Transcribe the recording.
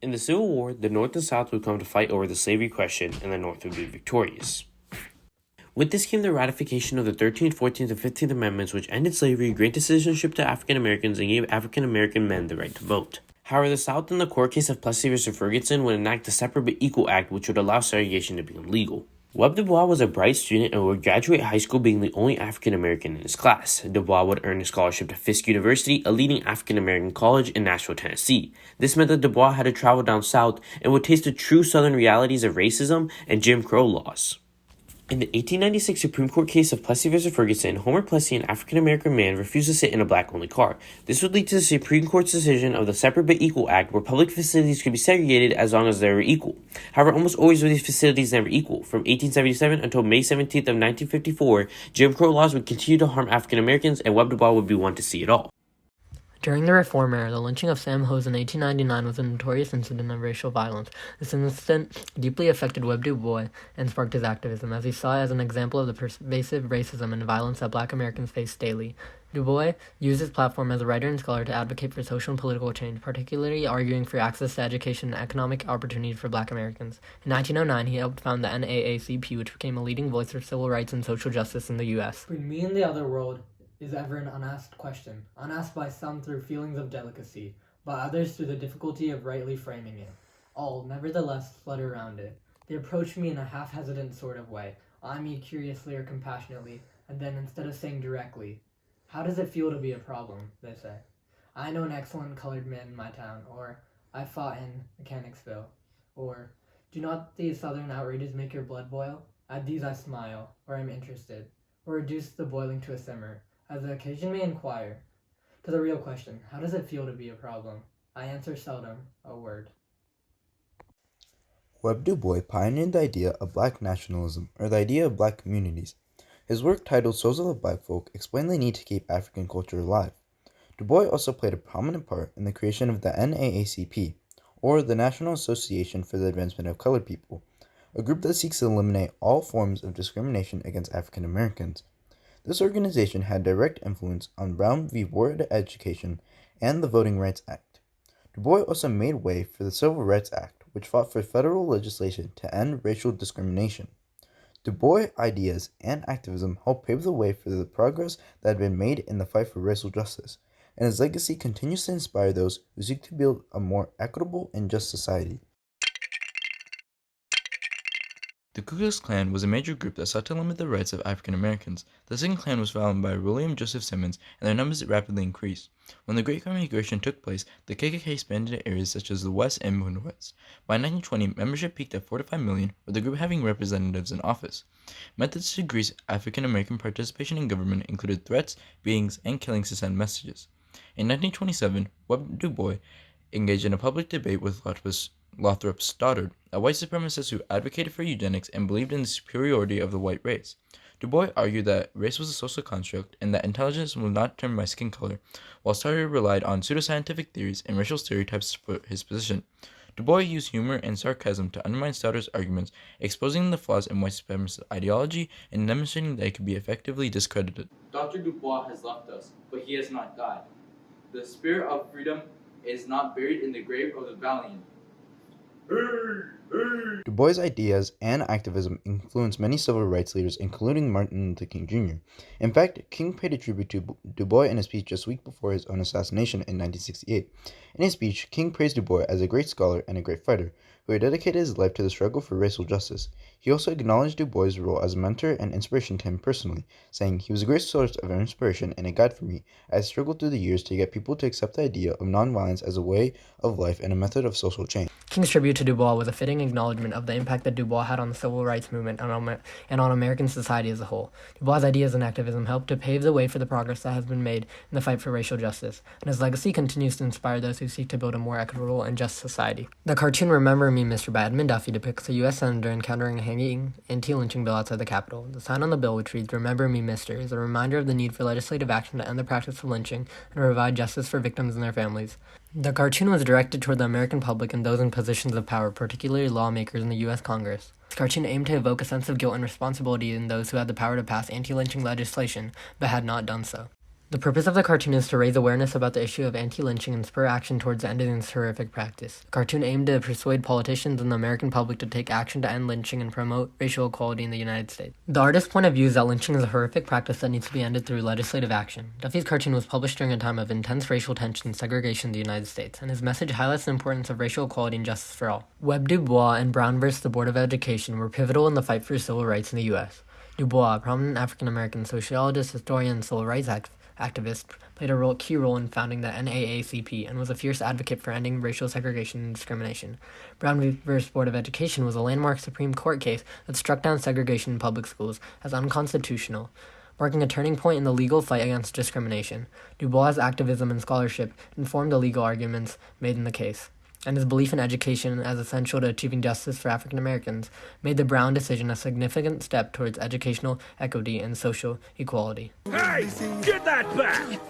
In the Civil War, the North and South would come to fight over the slavery question, and the North would be victorious. With this came the ratification of the 13th, 14th, and 15th Amendments, which ended slavery, granted citizenship to African Americans, and gave African American men the right to vote. However, the South in the court case of Plessy v. Ferguson would enact the Separate but Equal Act, which would allow segregation to become legal. W.E.B DuBois was a bright student and would graduate high school being the only African American in his class. DuBois would earn a scholarship to Fisk University, a leading African American college in Nashville, Tennessee. This meant that DuBois had to travel down south and would taste the true southern realities of racism and Jim Crow laws. In the 1896 Supreme Court case of Plessy v. Ferguson, Homer Plessy, an African-American man, refused to sit in a black-only car. This would lead to the Supreme Court's decision of the Separate but Equal Act, where public facilities could be segregated as long as they were equal. However, almost always were these facilities never equal. From 1877 until May 17th of 1954, Jim Crow laws would continue to harm African-Americans, and W.E.B DuBois would be one to see it all. During the Reform era, the lynching of Sam Hose in 1899 was a notorious incident of racial violence. This incident deeply affected W.E.B DuBois and sparked his activism, as he saw it as an example of the pervasive racism and violence that Black Americans face daily. DuBois used his platform as a writer and scholar to advocate for social and political change, particularly arguing for access to education and economic opportunity for Black Americans. In 1909, he helped found the NAACP, which became a leading voice for civil rights and social justice in the U.S. Between me and the other world is ever an unasked question, unasked by some through feelings of delicacy, by others through the difficulty of rightly framing it. All, nevertheless, flutter around it. They approach me in a half-hesitant sort of way, eye me curiously or compassionately, and then, instead of saying directly, "How does it feel to be a problem?" they say. "I know an excellent colored man in my town," or "I fought in Mechanicsville," or "Do not these southern outrages make your blood boil?" At these I smile, or am interested, or reduce the boiling to a simmer, as the occasion may inquire. To the real question, how does it feel to be a problem? I answer seldom a word. W.E.B DuBois pioneered the idea of Black nationalism, or the idea of Black communities. His work titled Souls of the Black Folk explained the need to keep African culture alive. DuBois also played a prominent part in the creation of the NAACP, or the National Association for the Advancement of Colored People, a group that seeks to eliminate all forms of discrimination against African Americans. This organization had direct influence on Brown v. Board of Education and the Voting Rights Act. DuBois also made way for the Civil Rights Act, which fought for federal legislation to end racial discrimination. DuBois' ideas and activism helped pave the way for the progress that had been made in the fight for racial justice, and his legacy continues to inspire those who seek to build a more equitable and just society. The Ku Klux Klan was a major group that sought to limit the rights of African Americans. The second Klan was founded by William Joseph Simmons, and their numbers rapidly increased. When the Great Migration took place, the KKK expanded to areas such as the West and Midwest. By 1920, membership peaked at 4 to 5 million, with the group having representatives in office. Methods to increase African American participation in government included threats, beatings, and killings to send messages. In 1927, W.E.B DuBois engaged in a public debate with Lothrop Stoddard, a white supremacist who advocated for eugenics and believed in the superiority of the white race. DuBois argued that race was a social construct and that intelligence was not determined by skin color, while Stoddard relied on pseudoscientific theories and racial stereotypes to support his position. DuBois used humor and sarcasm to undermine Stoddard's arguments, exposing the flaws in white supremacist ideology and demonstrating that it could be effectively discredited. Dr. DuBois has left us, but he has not died. The spirit of freedom is not buried in the grave of the valiant. DuBois' ideas and activism influenced many civil rights leaders, including Martin Luther King Jr. In fact, King paid a tribute to DuBois in a speech just a week before his own assassination in 1968. In his speech, King praised DuBois as a great scholar and a great fighter, who had dedicated his life to the struggle for racial justice. He also acknowledged DuBois' role as a mentor and inspiration to him personally, saying, "He was a great source of inspiration and a guide for me as I struggled through the years to get people to accept the idea of nonviolence as a way of life and a method of social change." King's tribute to DuBois was a fitting acknowledgement of the impact that DuBois had on the civil rights movement and on American society as a whole. DuBois' ideas and activism helped to pave the way for the progress that has been made in the fight for racial justice, and his legacy continues to inspire those who seek to build a more equitable and just society. The cartoon Remember Me, Mr. by Edmund Duffy depicts a U.S. senator encountering a hanging anti-lynching bill outside the Capitol. The sign on the bill, which reads, "Remember Me, Mr.," is a reminder of the need for legislative action to end the practice of lynching and provide justice for victims and their families. The cartoon was directed toward the American public and those in positions of power, particularly lawmakers in the U.S. Congress. The cartoon aimed to evoke a sense of guilt and responsibility in those who had the power to pass anti-lynching legislation, but had not done so. The purpose of the cartoon is to raise awareness about the issue of anti-lynching and spur action towards ending this horrific practice. The cartoon aimed to persuade politicians and the American public to take action to end lynching and promote racial equality in the United States. The artist's point of view is that lynching is a horrific practice that needs to be ended through legislative action. Duffy's cartoon was published during a time of intense racial tension and segregation in the United States, and his message highlights the importance of racial equality and justice for all. W.E.B DuBois and Brown vs. the Board of Education were pivotal in the fight for civil rights in the U.S. DuBois, a prominent African-American sociologist, historian, and civil rights activist, played a key role in founding the NAACP and was a fierce advocate for ending racial segregation and discrimination. Brown v. Board of Education was a landmark Supreme Court case that struck down segregation in public schools as unconstitutional, marking a turning point in the legal fight against discrimination. DuBois' activism and scholarship informed the legal arguments made in the case, and his belief in education as essential to achieving justice for African Americans made the Brown decision a significant step towards educational equity and social equality. Hey, get that back!